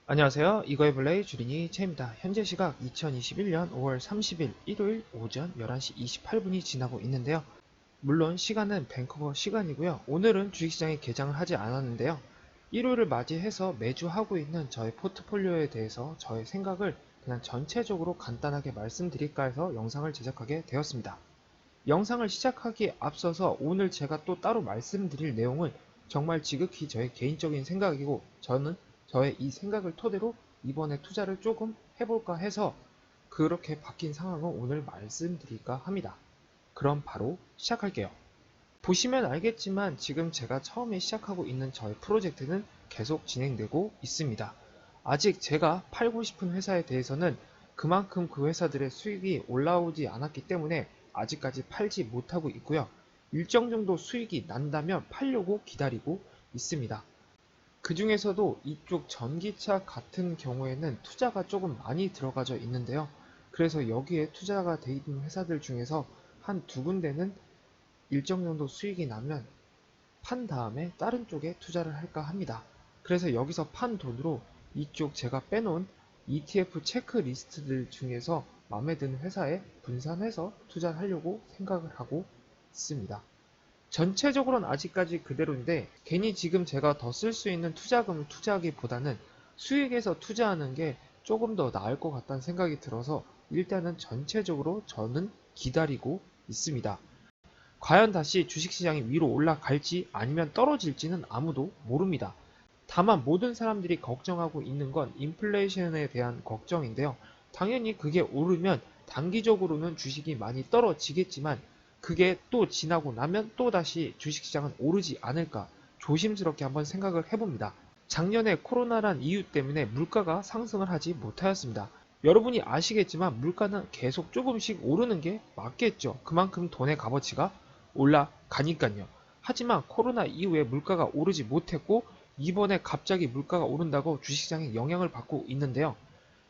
안녕하세요. 이거의 블레이 주린이 채입니다. 현재 시각 2021년 5월 30일 일요일 오전 11시 28분이 지나고 있는데요. 물론 시간은 밴쿠버 시간이고요. 오늘은 주식시장에 개장을 하지 않았는데요. 일요일을 맞이해서 매주 하고 있는 저의 포트폴리오에 대해서 저의 생각을 그냥 전체적으로 간단하게 말씀드릴까 해서 영상을 제작하게 되었습니다. 영상을 시작하기에 앞서서 오늘 제가 또 따로 말씀드릴 내용은 정말 지극히 저의 개인적인 생각이고 저는 저의 이 생각을 토대로 이번에 투자를 조금 해볼까 해서 그렇게 바뀐 상황을 오늘 말씀드릴까 합니다. 그럼 바로 시작할게요. 보시면 알겠지만 지금 제가 처음에 시작하고 있는 저의 프로젝트는 계속 진행되고 있습니다. 아직 제가 팔고 싶은 회사에 대해서는 그만큼 그 회사들의 수익이 올라오지 않았기 때문에 아직까지 팔지 못하고 있고요. 일정 정도 수익이 난다면 팔려고 기다리고 있습니다. 그 중에서도 이쪽 전기차 같은 경우에는 투자가 조금 많이 들어가져 있는데요. 그래서 여기에 투자가 돼 있는 회사들 중에서 한 두 군데는 일정 정도 수익이 나면 판 다음에 다른 쪽에 투자를 할까 합니다. 그래서 여기서 판 돈으로 이쪽 제가 빼놓은 ETF 체크리스트들 중에서 마음에 드는 회사에 분산해서 투자를 하려고 생각을 하고 있습니다. 전체적으로는 아직까지 그대로인데 괜히 지금 제가 더 쓸 수 있는 투자금을 투자하기보다는 수익에서 투자하는 게 조금 더 나을 것 같다는 생각이 들어서 일단은 전체적으로 저는 기다리고 있습니다. 과연 다시 주식시장이 위로 올라갈지 아니면 떨어질지는 아무도 모릅니다. 다만 모든 사람들이 걱정하고 있는 건 인플레이션에 대한 걱정인데요. 당연히 그게 오르면 단기적으로는 주식이 많이 떨어지겠지만 그게 또 지나고 나면 또다시 주식시장은 오르지 않을까 조심스럽게 한번 생각을 해봅니다. 작년에 코로나란 이유 때문에 물가가 상승을 하지 못하였습니다. 여러분이 아시겠지만 물가는 계속 조금씩 오르는 게 맞겠죠. 그만큼 돈의 값어치가 올라가니까요. 하지만 코로나 이후에 물가가 오르지 못했고 이번에 갑자기 물가가 오른다고 주식시장에 영향을 받고 있는데요.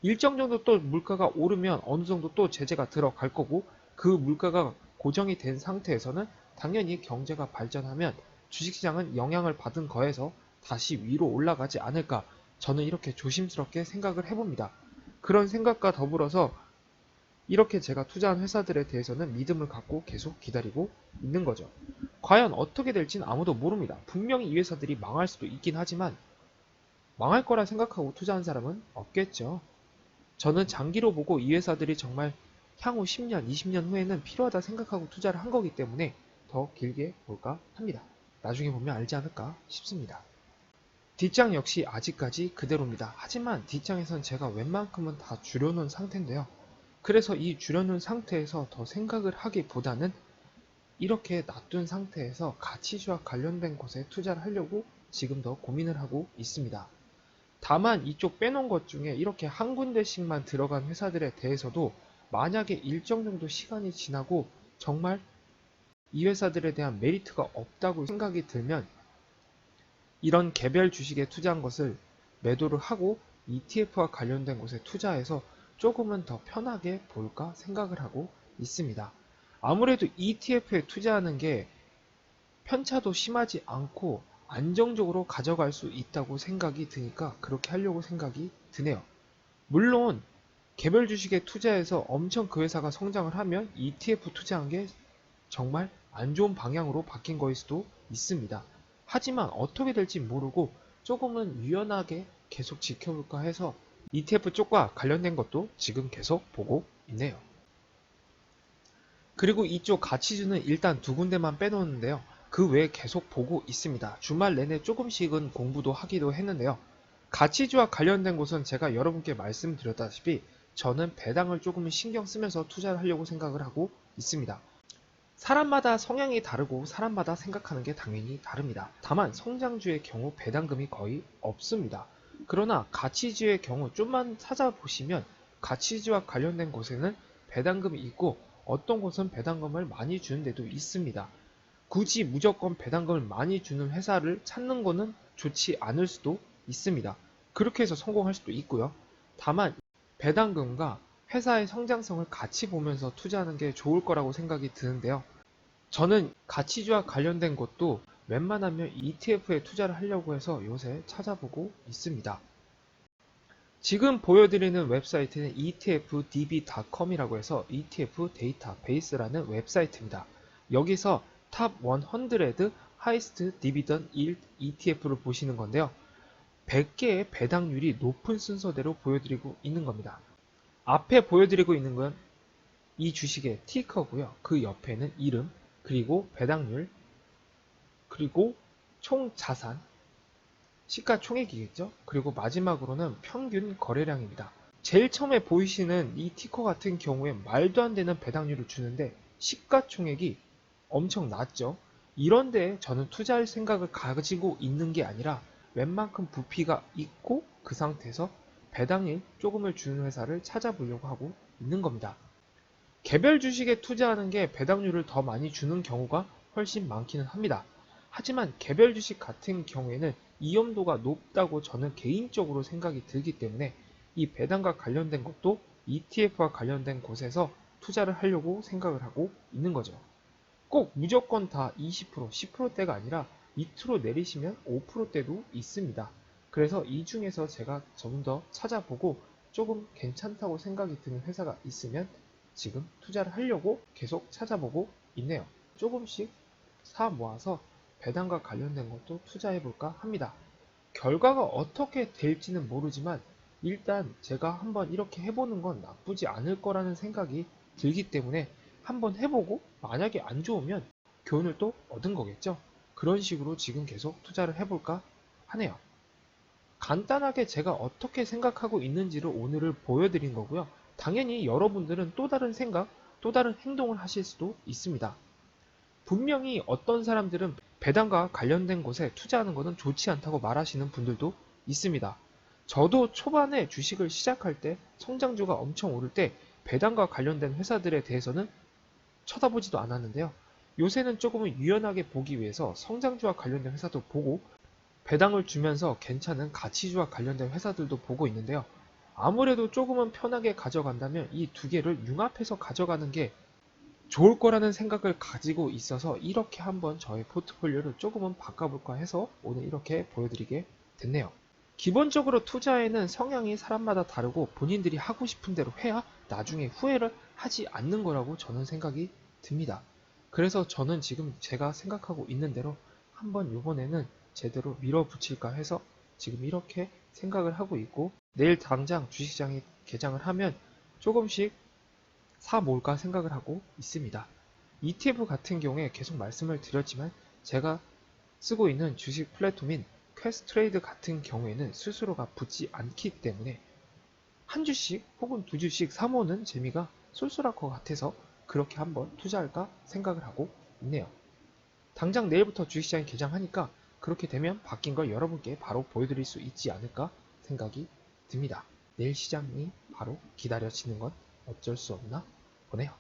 일정 정도 또 물가가 오르면 어느 정도 또 제재가 들어갈 거고 그 물가가 고정이 된 상태에서는 당연히 경제가 발전하면 주식시장은 영향을 받은 거에서 다시 위로 올라가지 않을까 저는 이렇게 조심스럽게 생각을 해봅니다. 그런 생각과 더불어서 이렇게 제가 투자한 회사들에 대해서는 믿음을 갖고 계속 기다리고 있는 거죠. 과연 어떻게 될지는 아무도 모릅니다. 분명히 이 회사들이 망할 수도 있긴 하지만 망할 거라 생각하고 투자한 사람은 없겠죠. 저는 장기로 보고 이 회사들이 정말 향후 10년, 20년 후에는 필요하다 생각하고 투자를 한 거기 때문에 더 길게 볼까 합니다. 나중에 보면 알지 않을까 싶습니다. 뒷장 역시 아직까지 그대로입니다. 하지만 뒷장에선 제가 웬만큼은 다 줄여놓은 상태인데요. 그래서 이 줄여놓은 상태에서 더 생각을 하기보다는 이렇게 놔둔 상태에서 가치주와 관련된 곳에 투자를 하려고 지금 더 고민을 하고 있습니다. 다만 이쪽 빼놓은 것 중에 이렇게 한 군데씩만 들어간 회사들에 대해서도 만약에 일정 정도 시간이 지나고 정말 이 회사들에 대한 메리트가 없다고 생각이 들면 이런 개별 주식에 투자한 것을 매도를 하고 ETF와 관련된 곳에 투자해서 조금은 더 편하게 볼까 생각을 하고 있습니다. 아무래도 ETF에 투자하는 게 편차도 심하지 않고 안정적으로 가져갈 수 있다고 생각이 드니까 그렇게 하려고 생각이 드네요. 물론 개별 주식에 투자해서 엄청 그 회사가 성장을 하면 ETF 투자한 게 정말 안 좋은 방향으로 바뀐 거일 수도 있습니다. 하지만 어떻게 될지 모르고 조금은 유연하게 계속 지켜볼까 해서 ETF 쪽과 관련된 것도 지금 계속 보고 있네요. 그리고 이쪽 가치주는 일단 두 군데만 빼놓는데요. 그 외에 계속 보고 있습니다. 주말 내내 조금씩은 공부도 하기도 했는데요. 가치주와 관련된 곳은 제가 여러분께 말씀드렸다시피 저는 배당을 조금 신경 쓰면서 투자를 하려고 생각을 하고 있습니다. 사람마다 성향이 다르고 사람마다 생각하는 게 당연히 다릅니다. 다만 성장주의 경우 배당금이 거의 없습니다. 그러나 가치주의 경우 좀만 찾아보시면 가치주와 관련된 곳에는 배당금이 있고 어떤 곳은 배당금을 많이 주는 데도 있습니다. 굳이 무조건 배당금을 많이 주는 회사를 찾는 것은 좋지 않을 수도 있습니다. 그렇게 해서 성공할 수도 있고요. 다만 배당금과 회사의 성장성을 같이 보면서 투자하는 게 좋을 거라고 생각이 드는데요. 저는 가치주와 관련된 것도 웬만하면 ETF에 투자를 하려고 해서 요새 찾아보고 있습니다. 지금 보여드리는 웹사이트는 etfdb.com이라고 해서 ETF 데이터베이스라는 웹사이트입니다. 여기서 탑 100 하이스트 디비던 yield ETF를 보시는 건데요. 100개의 배당률이 높은 순서대로 보여드리고 있는 겁니다. 앞에 보여드리고 있는 건 이 주식의 티커고요. 그 옆에는 이름, 그리고 배당률, 그리고 총 자산, 시가총액이겠죠? 그리고 마지막으로는 평균 거래량입니다. 제일 처음에 보이시는 이 티커 같은 경우에 말도 안 되는 배당률을 주는데 시가총액이 엄청 낮죠? 이런데 저는 투자할 생각을 가지고 있는 게 아니라 웬만큼 부피가 있고 그 상태에서 배당률 조금을 주는 회사를 찾아보려고 하고 있는 겁니다. 개별 주식에 투자하는 게 배당률을 더 많이 주는 경우가 훨씬 많기는 합니다. 하지만 개별 주식 같은 경우에는 위험도가 높다고 저는 개인적으로 생각이 들기 때문에 이 배당과 관련된 것도 ETF와 관련된 곳에서 투자를 하려고 생각을 하고 있는 거죠. 꼭 무조건 다 20%, 10%대가 아니라 밑으로 내리시면 5%대도 있습니다. 그래서 이 중에서 제가 좀 더 찾아보고 조금 괜찮다고 생각이 드는 회사가 있으면 지금 투자를 하려고 계속 찾아보고 있네요. 조금씩 사 모아서 배당과 관련된 것도 투자해볼까 합니다. 결과가 어떻게 될지는 모르지만 일단 제가 한번 이렇게 해보는 건 나쁘지 않을 거라는 생각이 들기 때문에 한번 해보고 만약에 안 좋으면 교훈을 또 얻은 거겠죠. 그런 식으로 지금 계속 투자를 해볼까 하네요. 간단하게 제가 어떻게 생각하고 있는지를 오늘을 보여드린 거고요. 당연히 여러분들은 또 다른 생각, 또 다른 행동을 하실 수도 있습니다. 분명히 어떤 사람들은 배당과 관련된 곳에 투자하는 것은 좋지 않다고 말하시는 분들도 있습니다. 저도 초반에 주식을 시작할 때 성장주가 엄청 오를 때 배당과 관련된 회사들에 대해서는 쳐다보지도 않았는데요. 요새는 조금은 유연하게 보기 위해서 성장주와 관련된 회사도 보고 배당을 주면서 괜찮은 가치주와 관련된 회사들도 보고 있는데요. 아무래도 조금은 편하게 가져간다면 이 두 개를 융합해서 가져가는 게 좋을 거라는 생각을 가지고 있어서 이렇게 한번 저의 포트폴리오를 조금은 바꿔볼까 해서 오늘 이렇게 보여드리게 됐네요. 기본적으로 투자에는 성향이 사람마다 다르고 본인들이 하고 싶은 대로 해야 나중에 후회를 하지 않는 거라고 저는 생각이 듭니다. 그래서 저는 지금 제가 생각하고 있는 대로 한번 이번에는 제대로 밀어붙일까 해서 지금 이렇게 생각을 하고 있고 내일 당장 주식시장이 개장을 하면 조금씩 사 모을까 생각을 하고 있습니다. ETF 같은 경우에 계속 말씀을 드렸지만 제가 쓰고 있는 주식 플랫폼인 퀘스트레이드 같은 경우에는 수수료가 붙지 않기 때문에 한 주씩 혹은 두 주씩 사 모으는 재미가 쏠쏠할 것 같아서 그렇게 한번 투자할까 생각을 하고 있네요. 당장 내일부터 주식시장이 개장하니까 그렇게 되면 바뀐 걸 여러분께 바로 보여드릴 수 있지 않을까 생각이 듭니다. 내일 시장이 바로 기다려지는 건 어쩔 수 없나 보네요.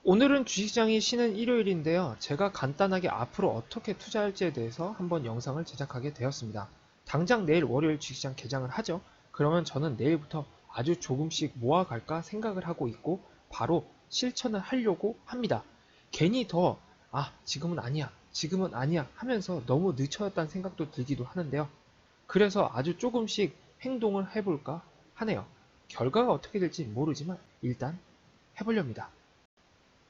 오늘은 주식시장이 쉬는 일요일인데요. 제가 간단하게 앞으로 어떻게 투자할지에 대해서 한번 영상을 제작하게 되었습니다. 당장 내일 월요일 주식시장 개장을 하죠. 그러면 저는 내일부터 아주 조금씩 모아갈까 생각을 하고 있고 바로 실천을 하려고 합니다. 괜히 지금은 아니야 하면서 너무 늦춰졌다는 생각도 들기도 하는데요. 그래서 아주 조금씩 행동을 해볼까 하네요. 결과가 어떻게 될지 모르지만 일단 해보렵니다.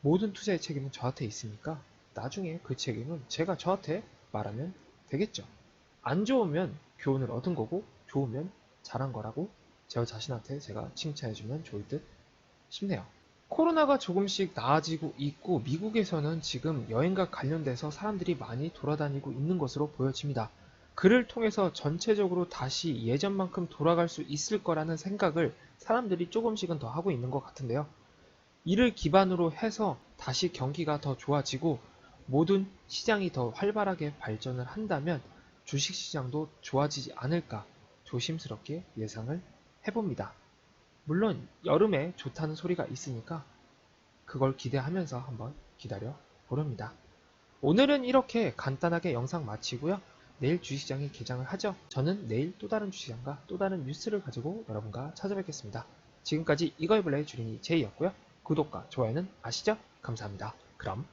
모든 투자의 책임은 저한테 있으니까 나중에 그 책임은 제가 저한테 말하면 되겠죠. 안 좋으면 교훈을 얻은 거고 좋으면 잘한 거라고 저 자신한테 제가 칭찬해주면 좋을 듯 싶네요. 코로나가 조금씩 나아지고 있고 미국에서는 지금 여행과 관련돼서 사람들이 많이 돌아다니고 있는 것으로 보여집니다. 그를 통해서 전체적으로 다시 예전만큼 돌아갈 수 있을 거라는 생각을 사람들이 조금씩은 더 하고 있는 것 같은데요. 이를 기반으로 해서 다시 경기가 더 좋아지고 모든 시장이 더 활발하게 발전을 한다면 주식시장도 좋아지지 않을까 조심스럽게 예상을 해봅니다. 물론 여름에 좋다는 소리가 있으니까 그걸 기대하면서 한번 기다려 보렵니다. 오늘은 이렇게 간단하게 영상 마치고요. 내일 주식시장이 개장을 하죠. 저는 내일 또 다른 주식시장과 또 다른 뉴스를 가지고 여러분과 찾아뵙겠습니다. 지금까지 이거해볼래 주린이 제이였고요. 구독과 좋아요는 아시죠? 감사합니다. 그럼